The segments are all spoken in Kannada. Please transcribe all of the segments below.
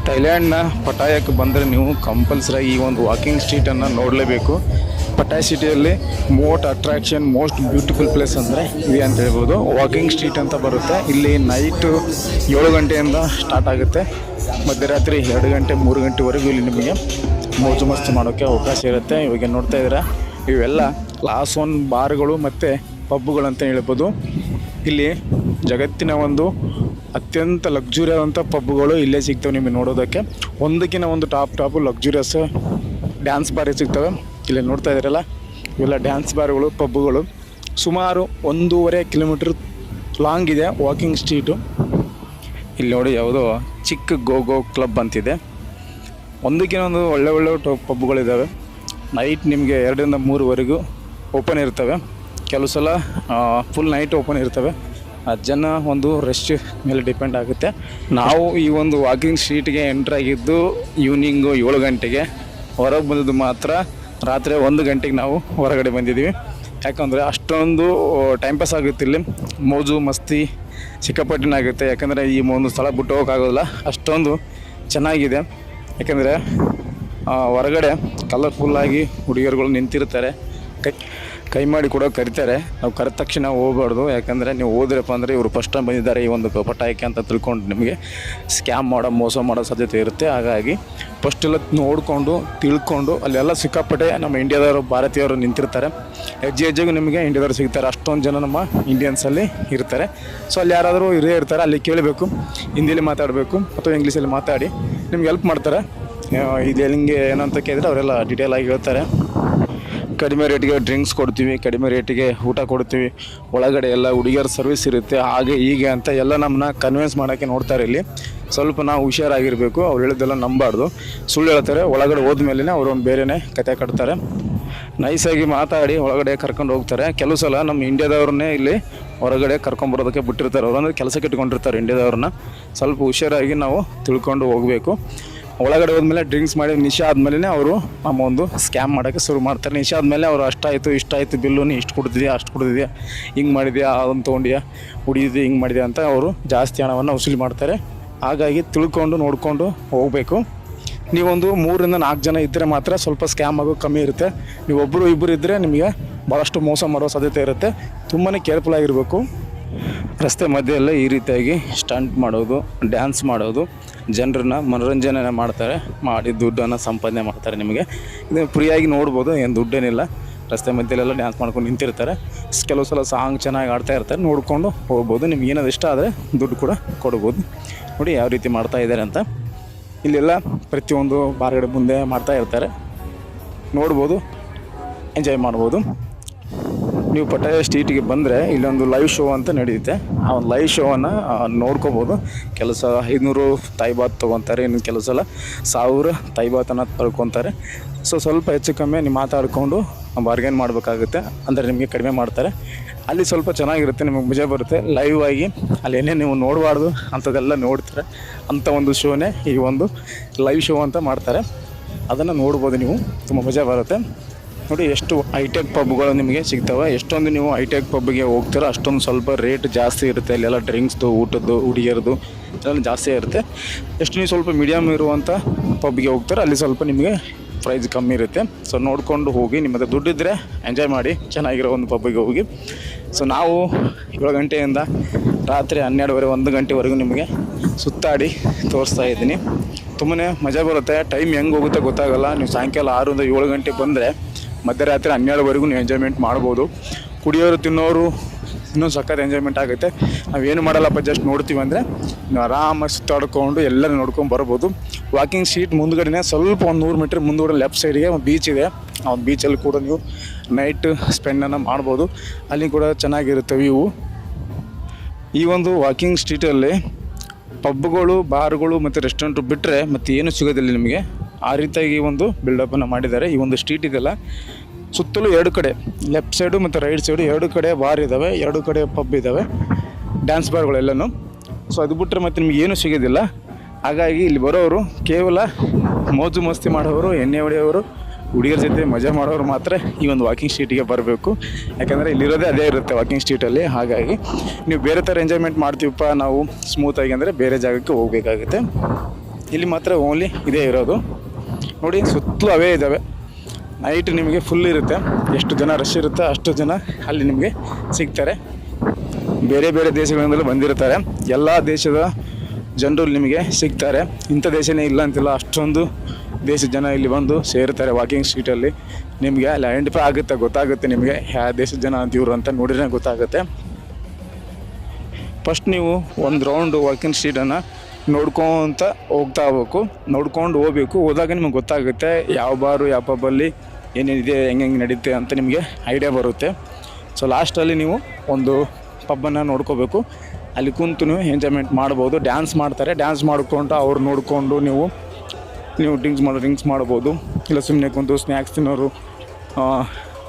ಥೈಲ್ಯಾಂಡ್ನ ಪಟಾಯಕ್ಕೆ ಬಂದರೆ ನೀವು ಕಂಪಲ್ಸರಿಯಾಗಿ ಈ ಒಂದು ವಾಕಿಂಗ್ ಸ್ಟ್ರೀಟನ್ನು ನೋಡಲೇಬೇಕು. ಪಟಾಯ್ ಸಿಟಿಯಲ್ಲಿ ಅಟ್ರಾಕ್ಷನ್ ಮೋಸ್ಟ್ ಬ್ಯೂಟಿಫುಲ್ ಪ್ಲೇಸ್ ಅಂದರೆ ಇದೆ ಅಂತ ಹೇಳ್ಬೋದು. ವಾಕಿಂಗ್ ಸ್ಟ್ರೀಟ್ ಅಂತ ಬರುತ್ತೆ. ಇಲ್ಲಿ ನೈಟು 7 ಗಂಟೆಯಿಂದ ಸ್ಟಾರ್ಟ್ ಆಗುತ್ತೆ. ಮಧ್ಯರಾತ್ರಿ 2 ಗಂಟೆ 3 ಗಂಟೆವರೆಗೂ ಇಲ್ಲಿ ನಿಮಗೆ ಮೋಜು ಮಸ್ತಿ ಮಾಡೋಕ್ಕೆ ಅವಕಾಶ ಇರುತ್ತೆ. ಇವಾಗ ನೋಡ್ತಾ ಇದ್ದೀರಾ, ಇವೆಲ್ಲ ಕ್ಲಾಸ್ 1 ಬಾರ್ಗಳು ಮತ್ತು ಪಬ್ಗಳು ಅಂತ ಹೇಳ್ಬೋದು. ಇಲ್ಲಿ ಜಗತ್ತಿನ ಒಂದು ಅತ್ಯಂತ ಲಕ್ಸುರಿ ಆದಂಥ ಪಬ್ಗಳು ಇಲ್ಲೇ ಸಿಗ್ತವೆ ನಿಮಗೆ ನೋಡೋದಕ್ಕೆ. ಒಂದಕ್ಕಿಂತ ಒಂದು ಟಾಪ್ ಲಕ್ಸುರಿಯಸ್ ಡ್ಯಾನ್ಸ್ ಬಾರೇ ಸಿಗ್ತವೆ. ಇಲ್ಲಿ ನೋಡ್ತಾ ಇದ್ದೀರಲ್ಲ, ಇವೆಲ್ಲ ಡ್ಯಾನ್ಸ್ ಬಾರ್ಗಳು, ಪಬ್ಗಳು. ಸುಮಾರು 1.5 ಕಿಲೋಮೀಟ್ರ್ ಲಾಂಗ್ ಇದೆ ವಾಕಿಂಗ್ ಸ್ಟ್ರೀಟು. ಇಲ್ಲಿ ನೋಡಿ ಯಾವುದೋ ಚಿಕ್ಕ ಗೋ ಕ್ಲಬ್ ಅಂತಿದೆ. ಒಂದಕ್ಕಿಂತ ಒಂದು ಒಳ್ಳೆ ಪಬ್ಗಳಿದ್ದಾವೆ. ನೈಟ್ ನಿಮಗೆ 2ರಿಂದ 3ವರೆಗೂ ಓಪನ್ ಇರ್ತವೆ. ಕೆಲವು ಸಲ ಫುಲ್ ನೈಟ್ ಓಪನ್ ಇರ್ತವೆ. ಜನ ಒಂದು ರಶ್ ಮೇಲೆ ಡಿಪೆಂಡ್ ಆಗುತ್ತೆ. ನಾವು ಈ ಒಂದು ವಾಕಿಂಗ್ ಸ್ಟ್ರೀಟ್ಗೆ ಎಂಟ್ರಾಗಿದ್ದು ಈವ್ನಿಂಗು 7 ಗಂಟೆಗೆ. ಹೊರಗೆ ಬಂದಿದ್ದು ಮಾತ್ರ ರಾತ್ರಿ 1 ಗಂಟೆಗೆ ನಾವು ಹೊರಗಡೆ ಬಂದಿದ್ದೀವಿ. ಯಾಕಂದರೆ ಅಷ್ಟೊಂದು ಟೈಮ್ ಪಾಸ್ ಆಗುತ್ತೆ ಇಲ್ಲಿ. ಮೋಜು ಮಸ್ತಿ ಸಿಕ್ಕಾಪಟ್ಟಿನಾಗುತ್ತೆ. ಯಾಕಂದರೆ ಈ ಒಂದು ಸ್ಥಳ ಬಿಟ್ಟು ಹೋಗೋಕ್ಕಾಗೋದಿಲ್ಲ, ಅಷ್ಟೊಂದು ಚೆನ್ನಾಗಿದೆ. ಯಾಕಂದರೆ ಹೊರಗಡೆ ಕಲರ್ಫುಲ್ಲಾಗಿ ಹುಡುಗಿಯರುಗಳು ನಿಂತಿರ್ತಾರೆ, ಕೈ ಮಾಡಿ ಕೂಡ ಕರಿತಾರೆ. ನಾವು ಕರೆದ ತಕ್ಷಣ ಹೋಗಬಾರ್ದು. ಯಾಕಂದರೆ ನೀವು ಹೋದ್ರಪ್ಪ ಅಂದರೆ ಇವರು ಫಸ್ಟ್ ಟೈಮ್ ಬಂದಿದ್ದಾರೆ ಈ ಒಂದು ಪಟಾಯಕ್ಕೆ ಅಂತ ತಿಳ್ಕೊಂಡು ನಿಮಗೆ ಸ್ಕ್ಯಾಮ್ ಮೋಸ ಮಾಡೋ ಸಾಧ್ಯತೆ ಇರುತ್ತೆ. ಹಾಗಾಗಿ ಫಸ್ಟೆಲ್ಲ ನೋಡಿಕೊಂಡು ತಿಳ್ಕೊಂಡು, ಅಲ್ಲೆಲ್ಲ ಸಿಕ್ಕಾಪಟ್ಟೆ ನಮ್ಮ ಇಂಡಿಯಾದವರು ಭಾರತೀಯರು ನಿಂತಿರ್ತಾರೆ. ಹೆಜ್ಜೆಗೂ ನಿಮಗೆ ಇಂಡಿಯಾದವರು ಸಿಗ್ತಾರೆ. ಅಷ್ಟೊಂದು ಜನ ನಮ್ಮ ಇಂಡಿಯನ್ಸಲ್ಲಿ ಇರ್ತಾರೆ. ಸೊ ಅಲ್ಲಿ ಯಾರಾದರೂ ಇರ್ತಾರೆ, ಅಲ್ಲಿ ಕೇಳಬೇಕು, ಹಿಂದಿಯಲ್ಲಿ ಮಾತಾಡಬೇಕು ಅಥವಾ ಇಂಗ್ಲೀಷಲ್ಲಿ ಮಾತಾಡಿ ನಿಮ್ಗೆ ಹೆಲ್ಪ್ ಮಾಡ್ತಾರೆ. ಇದು ಹೆಂಗೆ ಏನಂತ ಕೇಳಿದ್ರೆ ಅವರೆಲ್ಲ ಡೀಟೇಲ್ ಆಗಿ ಹೇಳ್ತಾರೆ. ಕಡಿಮೆ ರೇಟಿಗೆ ಡ್ರಿಂಕ್ಸ್ ಕೊಡ್ತೀವಿ, ಕಡಿಮೆ ರೇಟಿಗೆ ಊಟ ಕೊಡ್ತೀವಿ, ಒಳಗಡೆ ಎಲ್ಲ ಹುಡುಗಿಯರ ಸರ್ವಿಸ್ ಇರುತ್ತೆ, ಹಾಗೆ ಹೀಗೆ ಅಂತ ಎಲ್ಲ ನಮ್ಮನ್ನ ಕನ್ವಿನ್ಸ್ ಮಾಡೋಕ್ಕೆ ನೋಡ್ತಾರೆ. ಇಲ್ಲಿ ಸ್ವಲ್ಪ ನಾವು ಹುಷಾರಾಗಿರಬೇಕು. ಅವ್ರು ಹೇಳಿದ್ದೆಲ್ಲ ನಂಬಾರ್ದು, ಸುಳ್ಳು ಹೇಳ್ತಾರೆ. ಒಳಗಡೆ ಹೋದ್ಮೇಲೆ ಅವರು ಒಂದು ಬೇರೆಯೇ ಕತೆ ಕಟ್ತಾರೆ. ನೈಸಾಗಿ ಮಾತಾಡಿ ಒಳಗಡೆ ಕರ್ಕೊಂಡು ಹೋಗ್ತಾರೆ. ಕೆಲವು ಸಲ ನಮ್ಮ ಇಂಡಿಯಾದವ್ರನ್ನೇ ಇಲ್ಲಿ ಹೊರಗಡೆ ಕರ್ಕೊಂಬರೋದಕ್ಕೆ ಬಿಟ್ಟಿರ್ತಾರೆ. ಅವರು ಅಂದರೆ ಕೆಲಸಕ್ಕೆ ಇಟ್ಕೊಂಡಿರ್ತಾರೆ ಇಂಡಿಯಾದವ್ರನ್ನ. ಸ್ವಲ್ಪ ಹುಷಾರಾಗಿ ನಾವು ತಿಳ್ಕೊಂಡು ಹೋಗಬೇಕು. ಒಳಗಡೆ ಹೋದ್ಮೇಲೆ ಡ್ರಿಂಕ್ಸ್ ಮಾಡಿ ನಿಶೆ ಆದಮೇಲೆ ಅವರು ನಮ್ಮ ಒಂದು ಸ್ಕ್ಯಾಮ್ ಮಾಡೋಕ್ಕೆ ಶುರು ಮಾಡ್ತಾರೆ. ನಿಶೆ ಆದಮೇಲೆ ಅವರು ಅಷ್ಟಾಯಿತು ಇಷ್ಟಾಯಿತು ಬಿಲ್ಲು, ನೀ ಇಷ್ಟು ಕೊಡ್ತಿದ್ಯಾ ಅಷ್ಟು ಕೊಡ್ತಿದ್ಯಾ, ಹಿಂಗೆ ಮಾಡಿದ್ಯಾ ಅದನ್ನು ತೊಗೊಂಡ್ಯಾ ಹುಡಿದಿದ್ಯಾ ಹಿಂಗೆ ಮಾಡಿದ್ಯಾ ಅಂತ ಅವರು ಜಾಸ್ತಿ ಹಣವನ್ನು ವಸೂಲಿ ಮಾಡ್ತಾರೆ. ಹಾಗಾಗಿ ತಿಳ್ಕೊಂಡು ನೋಡಿಕೊಂಡು ಹೋಗಬೇಕು. ನೀವೊಂದು 3ರಿಂದ 4 ಜನ ಇದ್ದರೆ ಮಾತ್ರ ಸ್ವಲ್ಪ ಸ್ಕ್ಯಾಮ್ ಆಗೋದು ಕಮ್ಮಿ ಇರುತ್ತೆ. ನೀವು ಇಬ್ಬರು ಇದ್ದರೆ ನಿಮಗೆ ಭಾಳಷ್ಟು ಮೋಸ ಮಾಡೋ ಸಾಧ್ಯತೆ ಇರುತ್ತೆ. ತುಂಬಾ ಕೇರ್ಫುಲ್ ಆಗಿರಬೇಕು. ರಸ್ತೆ ಮಧ್ಯೆಯಲ್ಲೇ ಈ ರೀತಿಯಾಗಿ ಸ್ಟಂಟ್ ಮಾಡೋದು, ಡ್ಯಾನ್ಸ್ ಮಾಡೋದು, ಜನರನ್ನ ಮನೋರಂಜನೆ ಮಾಡ್ತಾರೆ. ಮಾಡಿ ದುಡ್ಡನ್ನು ಸಂಪಾದನೆ ಮಾಡ್ತಾರೆ. ನಿಮಗೆ ಇದು ಫ್ರೀಯಾಗಿ ನೋಡ್ಬೋದು, ಏನು ದುಡ್ಡೇನಿಲ್ಲ. ರಸ್ತೆ ಮಧ್ಯೆಲೆಲ್ಲ ಡ್ಯಾನ್ಸ್ ಮಾಡ್ಕೊಂಡು ನಿಂತಿರ್ತಾರೆ. ಕೆಲವು ಸಲ ಸಾಂಗ್ ಚೆನ್ನಾಗಿ ಆಡ್ತಾ ಇರ್ತಾರೆ, ನೋಡಿಕೊಂಡು ಹೋಗ್ಬೋದು. ನಿಮ್ಗೆ ಏನಾದ್ರು ಇಷ್ಟ ಆದರೆ ದುಡ್ಡು ಕೂಡ ಕೊಡ್ಬೋದು. ನೋಡಿ ಯಾವ ರೀತಿ ಮಾಡ್ತಾ ಇದ್ದಾರೆ ಅಂತ. ಇಲ್ಲೆಲ್ಲ ಪ್ರತಿಯೊಂದು ಬಾರ್ಗಡೆ ಮುಂದೆ ಮಾಡ್ತಾ ಇರ್ತಾರೆ, ನೋಡ್ಬೋದು, ಎಂಜಾಯ್ ಮಾಡ್ಬೋದು. ನೀವು ಪಟಾಯ ಸ್ಟ್ರೀಟಿಗೆ ಬಂದರೆ ಇಲ್ಲೊಂದು ಲೈವ್ ಶೋ ಅಂತ ನಡೆಯುತ್ತೆ. ಆ ಒಂದು ಲೈವ್ ಶೋವನ್ನು ನೋಡ್ಕೋಬೋದು. ಕೆಲವು ಸಲ 500 ತಾಯಿಬಾತ್ ತೊಗೊತಾರೆ, ಇನ್ನು ಕೆಲವು ಸಲ 1000 ತಾಯಿಬಾತನ್ನು ತಳ್ಕೊತಾರೆ. ಸೊ ಸ್ವಲ್ಪ ಹೆಚ್ಚು ಕಮ್ಮಿ ನೀವು ಮಾತಾಡಿಕೊಂಡು ಬಾರ್ಗೇನ್ ಮಾಡಬೇಕಾಗುತ್ತೆ. ಅಂದರೆ ನಿಮಗೆ ಕಡಿಮೆ ಮಾಡ್ತಾರೆ. ಅಲ್ಲಿ ಸ್ವಲ್ಪ ಚೆನ್ನಾಗಿರುತ್ತೆ, ನಿಮಗೆ ಮಜಾ ಬರುತ್ತೆ. ಲೈವ್ ಆಗಿ ಅಲ್ಲಿ ಏನೇ ನೀವು ನೋಡಬಾರ್ದು ಅಂಥದ್ದೆಲ್ಲ ನೋಡ್ತಾರೆ. ಅಂಥ ಒಂದು ಶೋನೇ ಈ ಒಂದು ಲೈವ್ ಶೋ ಅಂತ ಮಾಡ್ತಾರೆ. ಅದನ್ನು ನೋಡ್ಬೋದು ನೀವು, ತುಂಬ ಮಜಾ ಬರುತ್ತೆ. ನೋಡಿ ಎಷ್ಟು ಹೈಟೆಕ್ ಪಬ್ಗಳು ನಿಮಗೆ ಸಿಗ್ತವೆ. ಎಷ್ಟೊಂದು ನೀವು ಹೈಟೆಕ್ ಪಬ್ಗೆ ಹೋಗ್ತೀರೋ ಅಷ್ಟೊಂದು ಸ್ವಲ್ಪ ರೇಟ್ ಜಾಸ್ತಿ ಇರುತ್ತೆ. ಅಲ್ಲೆಲ್ಲ ಡ್ರಿಂಕ್ಸ್ದು, ಊಟದ್ದು, ಹುಡುಗಿಯರದು ಎಲ್ಲ ಜಾಸ್ತಿ ಇರುತ್ತೆ. ಎಷ್ಟು ನೀವು ಸ್ವಲ್ಪ ಮೀಡಿಯಮ್ ಇರುವಂಥ ಪಬ್ಗೆ ಹೋಗ್ತಾರೆ, ಅಲ್ಲಿ ಸ್ವಲ್ಪ ನಿಮಗೆ ಪ್ರೈಸ್ ಕಮ್ಮಿ ಇರುತ್ತೆ. ಸೊ ನೋಡಿಕೊಂಡು ಹೋಗಿ, ನಿಮ್ಮ ಹತ್ರ ದುಡ್ಡಿದ್ದರೆ ಎಂಜಾಯ್ ಮಾಡಿ, ಚೆನ್ನಾಗಿರೋ ಒಂದು ಪಬ್ಗೆ ಹೋಗಿ. ಸೊ ನಾವು 7 ಗಂಟೆಯಿಂದ ರಾತ್ರಿ 12:30 1 ಗಂಟೆವರೆಗೂ ನಿಮಗೆ ಸುತ್ತಾಡಿ ತೋರಿಸ್ತಾ ಇದ್ದೀನಿ. ತುಂಬಾ ಮಜಾ ಬರುತ್ತೆ. ಟೈಮ್ ಹೆಂಗೆ ಹೋಗುತ್ತೆ ಗೊತ್ತಾಗಲ್ಲ. ನೀವು ಸಾಯಂಕಾಲ 6ರಿಂದ 7 ಗಂಟೆಗೆ ಬಂದರೆ ಮಧ್ಯರಾತ್ರಿ 12ವರೆಗೂ ನೀವು ಎಂಜಾಯ್ಮೆಂಟ್ ಮಾಡ್ಬೋದು. ಕುಡಿಯೋರು ತಿನ್ನೋರು ಇನ್ನೂ ಸಖತ್ ಎಂಜಾಯ್ಮೆಂಟ್ ಆಗುತ್ತೆ. ನಾವೇನು ಮಾಡಲ್ಲಪ್ಪ, ಜಸ್ಟ್ ನೋಡ್ತೀವಿ ಅಂದರೆ ನೀವು ಆರಾಮಾಗಿ ಸುತ್ತಾಡ್ಕೊಂಡು ಎಲ್ಲರೂ ನೋಡ್ಕೊಂಡು ಬರ್ಬೋದು. ವಾಕಿಂಗ್ ಸ್ಟ್ರೀಟ್ ಮುಂದ್ಗಡೆ ಸ್ವಲ್ಪ ಒಂದು 100 ಮೀಟ್ರ್ ಮುಂದುಗಡೆ ಲೆಫ್ಟ್ ಸೈಡ್ಗೆ ಒಂದು ಬೀಚ್ ಇದೆ. ಆ ಒಂದು ಬೀಚಲ್ಲಿ ಕೂಡ ನೀವು ನೈಟ್ ಸ್ಪೆಂಡನ್ನು ಮಾಡ್ಬೋದು. ಅಲ್ಲಿ ಕೂಡ ಚೆನ್ನಾಗಿರುತ್ತೆ ವ್ಯೂ. ಈ ಒಂದು ವಾಕಿಂಗ್ ಸ್ಟ್ರೀಟಲ್ಲಿ ಪಬ್ಗಳು, ಬಾರ್ಗಳು ಮತ್ತು ರೆಸ್ಟೋರೆಂಟು ಬಿಟ್ಟರೆ ಮತ್ತು ಏನು ಸಿಗೋದಿಲ್ಲ ನಿಮಗೆ. ಆ ರೀತಿಯಾಗಿ ಒಂದು ಬಿಲ್ಡಪ್ಪನ್ನು ಮಾಡಿದ್ದಾರೆ. ಈ ಒಂದು ಸ್ಟ್ರೀಟ್ ಇದೆಲ್ಲ ಸುತ್ತಲೂ 2 ಕಡೆ, ಲೆಫ್ಟ್ ಸೈಡು ಮತ್ತು ರೈಟ್ ಸೈಡು 2 ಕಡೆ ಬಾರ್ ಇದ್ದಾವೆ, 2 ಕಡೆ ಪಬ್ ಇದ್ದಾವೆ, ಡ್ಯಾನ್ಸ್ ಬಾರ್ಗಳೆಲ್ಲನೂ. ಸೊ ಅದು ಬಿಟ್ಟರೆ ಮತ್ತು ನಿಮ್ಗೆ ಏನೂ ಸಿಗೋದಿಲ್ಲ. ಹಾಗಾಗಿ ಇಲ್ಲಿ ಬರೋರು ಕೇವಲ ಮೋಜು ಮಸ್ತಿ ಮಾಡೋರು, ಎಣ್ಣೆ ಹೊಡೆಯೋರು, ಹುಡುಗಿಯರ ಜೊತೆ ಮಜಾ ಮಾಡೋರು ಮಾತ್ರ ಈ ಒಂದು ವಾಕಿಂಗ್ ಸ್ಟ್ರೀಟಿಗೆ ಬರಬೇಕು. ಯಾಕಂದರೆ ಇಲ್ಲಿರೋದೇ ಅದೇ ಇರುತ್ತೆ ವಾಕಿಂಗ್ ಸ್ಟ್ರೀಟಲ್ಲಿ. ಹಾಗಾಗಿ ನೀವು ಬೇರೆ ಥರ ಎಂಜಾಯ್ಮೆಂಟ್ ಮಾಡ್ತೀವಪ್ಪ ನಾವು ಸ್ಮೂತಾಗಿ ಅಂದರೆ ಬೇರೆ ಜಾಗಕ್ಕೆ ಹೋಗಬೇಕಾಗುತ್ತೆ. ಇಲ್ಲಿ ಮಾತ್ರ ಓನ್ಲಿ ಇದೇ ಇರೋದು. ನೋಡಿ ಸುತ್ತಲೂ ಅವೇ ಇದ್ದಾವೆ. ನೈಟ್ ನಿಮಗೆ ಫುಲ್ ಇರುತ್ತೆ, ಎಷ್ಟು ಜನ ರಶ್ ಇರುತ್ತೆ ಅಷ್ಟು ಜನ ಅಲ್ಲಿ ನಿಮಗೆ ಸಿಗ್ತಾರೆ. ಬೇರೆ ಬೇರೆ ದೇಶಗಳಿಂದಲೂ ಬಂದಿರ್ತಾರೆ, ಎಲ್ಲ ದೇಶದ ಜನರು ನಿಮಗೆ ಸಿಗ್ತಾರೆ. ಇಂಥ ದೇಶನೇ ಇಲ್ಲ ಅಂತಿಲ್ಲ, ಅಷ್ಟೊಂದು ದೇಶದ ಜನ ಇಲ್ಲಿ ಬಂದು ಸೇರ್ತಾರೆ ವಾಕಿಂಗ್ ಸ್ಟ್ರೀಟಲ್ಲಿ. ನಿಮಗೆ ಅಲ್ಲಿ ಐಡೆಂಟಿಫೈ ಗೊತ್ತಾಗುತ್ತೆ ನಿಮಗೆ ಯಾವ ದೇಶದ ಜನ ಅಂತಿವ್ರು ಅಂತ ನೋಡಿದ್ರೆ ಗೊತ್ತಾಗುತ್ತೆ. ಫಸ್ಟ್ ನೀವು ಒಂದು ರೌಂಡು ವಾಕಿಂಗ್ ಸ್ಟ್ರೀಟನ್ನು ನೋಡ್ಕೊತ ನೋಡ್ಕೊಂಡು ಹೋಗ್ಬೇಕು. ಹೋದಾಗ ನಿಮಗೆ ಗೊತ್ತಾಗುತ್ತೆ ಯಾವ ಬಾರು ಯಾವ ಪಬ್ಬಲ್ಲಿ ಏನೇನಿದೆ, ಹೆಂಗೆ ನಡೀತೆ ಅಂತ ನಿಮಗೆ ಐಡಿಯಾ ಬರುತ್ತೆ. ಸೊ ಲಾಸ್ಟಲ್ಲಿ ನೀವು ಒಂದು ಪಬ್ಬನ್ನು ನೋಡ್ಕೋಬೇಕು. ಅಲ್ಲಿ ಕುಂತು ನೀವು ಎಂಜಾಯ್ಮೆಂಟ್ ಮಾಡ್ಬೋದು. ಡ್ಯಾನ್ಸ್ ಮಾಡ್ತಾರೆ, ಡ್ಯಾನ್ಸ್ ಮಾಡಿಕೊಂಡು ಅವ್ರು ನೋಡಿಕೊಂಡು ನೀವು ಡ್ರಿಂಕ್ಸ್ ಮಾಡ್ಬೋದು. ಇಲ್ಲ ಸುಮ್ಮನೆ ಕುಂತು ಸ್ನ್ಯಾಕ್ಸ್ ತಿನ್ನೋರು,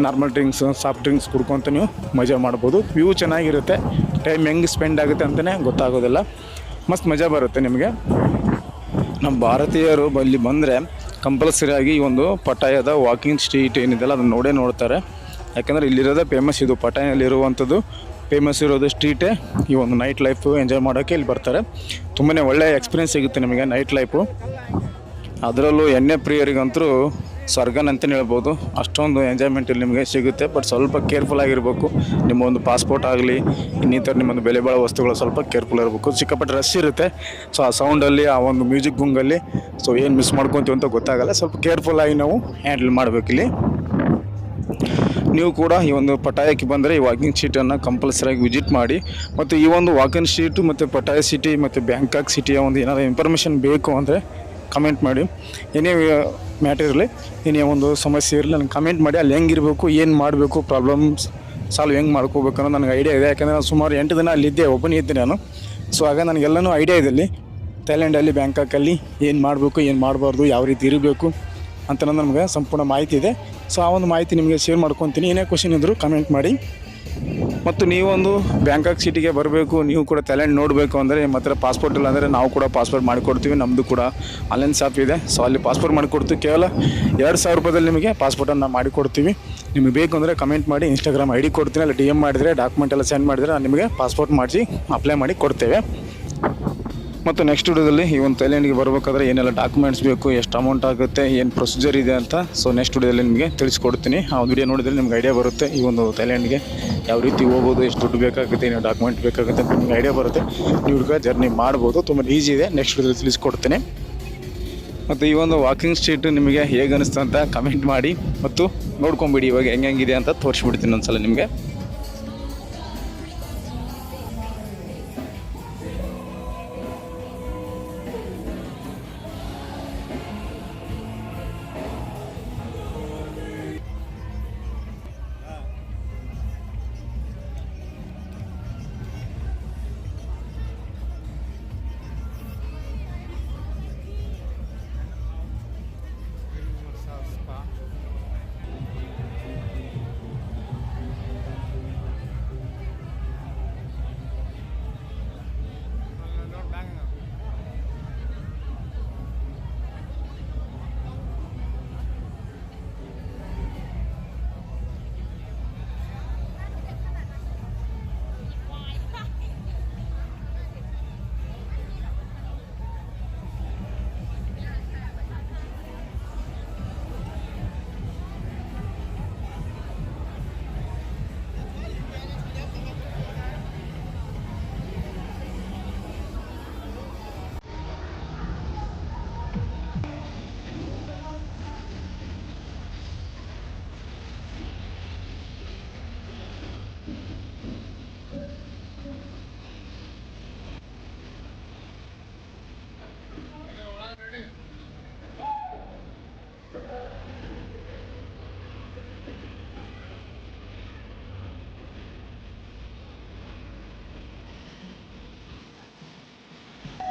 ನಾರ್ಮಲ್ ಡ್ರಿಂಕ್ಸ್, ಸಾಫ್ಟ್ ಡ್ರಿಂಕ್ಸ್ ಕುಡ್ಕೊತ ನೀವು ಮಜಾ ಮಾಡ್ಬೋದು. ವ್ಯೂ ಚೆನ್ನಾಗಿರುತ್ತೆ, ಟೈಮ್ ಹೆಂಗೆ ಸ್ಪೆಂಡ್ ಆಗುತ್ತೆ ಅಂತಲೇ ಗೊತ್ತಾಗೋದಿಲ್ಲ. ಮಸ್ತ್ ಮಜಾ ಬರುತ್ತೆ ನಿಮಗೆ. ನಮ್ಮ ಭಾರತೀಯರು ಇಲ್ಲಿ ಬಂದರೆ ಕಂಪಲ್ಸರಿಯಾಗಿ ಈ ಒಂದು ಪಟಾಯದ ವಾಕಿಂಗ್ ಸ್ಟ್ರೀಟ್ ಏನಿದೆಯಲ್ಲ ಅದನ್ನು ನೋಡ್ತಾರೆ. ಯಾಕಂದರೆ ಇಲ್ಲಿರೋದೇ ಫೇಮಸ್, ಇದು ಪಟಾಯಲ್ಲಿರುವಂಥದ್ದು ಫೇಮಸ್ ಇರೋದು ಸ್ಟ್ರೀಟೇ. ಈ ಒಂದು ನೈಟ್ ಲೈಫು ಎಂಜಾಯ್ ಮಾಡೋಕ್ಕೆ ಇಲ್ಲಿ ಬರ್ತಾರೆ. ತುಂಬಾ ಒಳ್ಳೆಯ ಎಕ್ಸ್ಪೀರಿಯೆನ್ಸ್ ಸಿಗುತ್ತೆ ನಿಮಗೆ ನೈಟ್ ಲೈಫು. ಅದರಲ್ಲೂ ಎಣ್ಣೆ ಪ್ರಿಯರಿಗಂತೂ ಸ್ವರ್ಗನ ಅಂತಲೇ ಹೇಳ್ಬೋದು. ಅಷ್ಟೊಂದು ಎಂಜಾಯ್ಮೆಂಟ್ ಇಲ್ಲಿ ನಿಮಗೆ ಸಿಗುತ್ತೆ. ಬಟ್ ಸ್ವಲ್ಪ ಕೇರ್ಫುಲ್ ಆಗಿರಬೇಕು. ನಿಮ್ಮ ಒಂದು ಪಾಸ್ಪೋರ್ಟ್ ಆಗಲಿ ಇನ್ನಿತರ ನಿಮ್ಮೊಂದು ಬೆಲೆ ಬಾಳೋ ವಸ್ತುಗಳು ಸ್ವಲ್ಪ ಕೇರ್ಫುಲ್ ಇರಬೇಕು. ಸಿಕ್ಕಾಪಟ್ಟೆ ರಶ್ ಇರುತ್ತೆ. ಸೊ ಆ ಸೌಂಡಲ್ಲಿ, ಆ ಒಂದು ಮ್ಯೂಸಿಕ್ ಗುಂಗಲ್ಲಿ ಸೊ ಏನು ಮಿಸ್ ಮಾಡ್ಕೊತೀವಿ ಅಂತ ಗೊತ್ತಾಗಲ್ಲ. ಸ್ವಲ್ಪ ಕೇರ್ಫುಲ್ಲಾಗಿ ನಾವು ಹ್ಯಾಂಡಲ್ ಮಾಡಬೇಕಿಲ್ಲಿ. ನೀವು ಕೂಡ ಈ ಒಂದು ಪಟಾಯಕ್ಕೆ ಬಂದರೆ ಈ ವಾಕಿಂಗ್ ಸ್ಟ್ರೀಟನ್ನು ಕಂಪಲ್ಸರಿಯಾಗಿ ವಿಸಿಟ್ ಮಾಡಿ. ಮತ್ತು ಈ ಒಂದು ವಾಕಿಂಗ್ ಸ್ಟ್ರೀಟು ಮತ್ತು ಪಟಾಯ ಸಿಟಿ ಮತ್ತು ಬ್ಯಾಂಕಾಕ್ ಸಿಟಿಯ ಒಂದು ಏನಾದರೂ ಇನ್ಫಾರ್ಮೇಷನ್ ಬೇಕು ಅಂದರೆ ಕಮೆಂಟ್ ಮಾಡಿ. ಏನೇ ಮ್ಯಾಟರ್ ಇರಲಿ, ಏನೇ ಒಂದು ಸಮಸ್ಯೆ ಇರಲಿ ನನಗೆ ಕಮೆಂಟ್ ಮಾಡಿ. ಅಲ್ಲಿ ಹೆಂಗಿರಬೇಕು, ಏನು ಮಾಡಬೇಕು, ಪ್ರಾಬ್ಲಮ್ಸ್ ಸಾಲ್ವ್ ಹೆಂಗೆ ಮಾಡ್ಕೋಬೇಕು ಅನ್ನೋದು ನನಗೆ ಐಡಿಯಾ ಇದೆ. ಯಾಕಂದರೆ ನಾನು ಸುಮಾರು 8 ದಿನ ಅಲ್ಲಿದ್ದೆ, ಒಬ್ಬನೇ ಇದ್ದೆ ನಾನು. ಸೊ ಆಗ ನನಗೆಲ್ಲನೂ ಐಡಿಯಾ ಇದೆ ಇಲ್ಲಿ ಥೈಲ್ಯಾಂಡಲ್ಲಿ, ಬ್ಯಾಂಕಾಕಲ್ಲಿ ಏನು ಮಾಡಬೇಕು, ಏನು ಮಾಡಬಾರ್ದು, ಯಾವ ರೀತಿ ಇರಬೇಕು ಅಂತ ನಮಗೆ ಸಂಪೂರ್ಣ ಮಾಹಿತಿ ಇದೆ. ಸೊ ಆ ಒಂದು ಮಾಹಿತಿ ನಿಮಗೆ ಶೇರ್ ಮಾಡ್ಕೊತೀನಿ. ಏನೇ ಕ್ವಶನ್ ಇದ್ದರೂ ಕಮೆಂಟ್ ಮಾಡಿ. ಮತ್ತು ನೀವೊಂದು ಬ್ಯಾಂಕಾಕ್ ಸಿಟಿಗೆ ಬರಬೇಕು, ನೀವು ಕೂಡ ಥೈಲ್ಯಾಂಡ್ ನೋಡಬೇಕು ಅಂದರೆ ನಿಮ್ಮ ಹತ್ರ ಪಾಸ್ಪೋರ್ಟ್ ಇಲ್ಲ ಅಂದರೆ ನಾವು ಕೂಡ ಪಾಸ್ಪೋರ್ಟ್ ಮಾಡಿಕೊಡ್ತೀವಿ. ನಮ್ಮದು ಕೂಡ ಆನ್ಲೈನ್ ಶಾಪ್ ಇದೆ. ಸೊ ಅಲ್ಲಿ ಪಾಸ್ಪೋರ್ಟ್ ಮಾಡಿಕೊಡ್ತೀವಿ. ಕೇವಲ 2,000 ರೂಪಾಯಿದಲ್ಲಿ ನಿಮಗೆ ಪಾಸ್ಪೋರ್ಟನ್ನು ಮಾಡಿಕೊಡ್ತೀವಿ. ನಿಮಗೆ ಬೇಕು ಅಂದರೆ ಕಮೆಂಟ್ ಮಾಡಿ, ಇನ್ಸ್ಟಾಗ್ರಾಮ್ ID ಕೊಡ್ತೀನಿ. ಅಲ್ಲಿ DM ಮಾಡಿದರೆ, ಡಾಕ್ಯುಮೆಂಟ್ ಎಲ್ಲ ಸೆಂಡ್ ಮಾಡಿದರೆ ನಾನು ನಿಮಗೆ ಪಾಸ್ಪೋರ್ಟ್ ಮಾಡಿಸಿ ಅಪ್ಲೈ ಮಾಡಿ ಕೊಡ್ತೇವೆ. ಮತ್ತು ನೆಕ್ಸ್ಟ್ ವಿಡಿಯೋದಲ್ಲಿ ಈ ಒಂದು ಥೈಲ್ಯಾಂಡ್ಗೆ ಬರಬೇಕಾದ್ರೆ ಏನೆಲ್ಲ ಡಾಕ್ಯುಮೆಂಟ್ಸ್ ಬೇಕು, ಎಷ್ಟು ಅಮೌಂಟ್ ಆಗುತ್ತೆ, ಏನು ಪ್ರೊಸೀಜರ್ ಇದೆ ಅಂತ ಸೊ ನೆಕ್ಸ್ಟ್ ವಿಡಿಯೋದಲ್ಲಿ ನಿಮಗೆ ತಿಳಿಸ್ಕೊಡ್ತೀನಿ. ಆ ಒಂದು ವಿಡಿಯೋ ನೋಡಿದರೆ ನಿಮ್ಗೆ ಐಡಿಯಾ ಬರುತ್ತೆ ಈ ಒಂದು ಥೈಲ್ಯಾಂಡ್ಗೆ ಯಾವ ರೀತಿ ಹೋಗ್ಬೋದು, ಎಷ್ಟು ದುಡ್ಡು ಬೇಕಾಗುತ್ತೆ, ಏನು ಡಾಕ್ಯುಮೆಂಟ್ ಬೇಕಾಗುತ್ತೆ ಅಂತ ನಿಮ್ಗೆ ಐಡಿಯಾ ಬರುತ್ತೆ. ನೀವು ಕೂಡ ಜರ್ನಿ ಮಾಡ್ಬೋದು, ತುಂಬ ಈಸಿ ಇದೆ. ನೆಕ್ಸ್ಟ್ ವಿಡಿಯೋದಲ್ಲಿ ತಿಳಿಸ್ಕೊಡ್ತೀನಿ. ಮತ್ತು ಈ ಒಂದು ವಾಕಿಂಗ್ ಸ್ಟ್ರೀಟ್ ನಿಮಗೆ ಹೇಗೆ ಅನಿಸ್ತು ಅಂತ ಕಮೆಂಟ್ ಮಾಡಿ. ಮತ್ತು ನೋಡ್ಕೊಂಬಿಡಿ ಇವಾಗ ಹೆಂಗಿದೆ ಅಂತ ತೋರಿಸ್ಬಿಡ್ತೀನಿ ಒಂದ್ಸಲ ನಿಮಗೆ.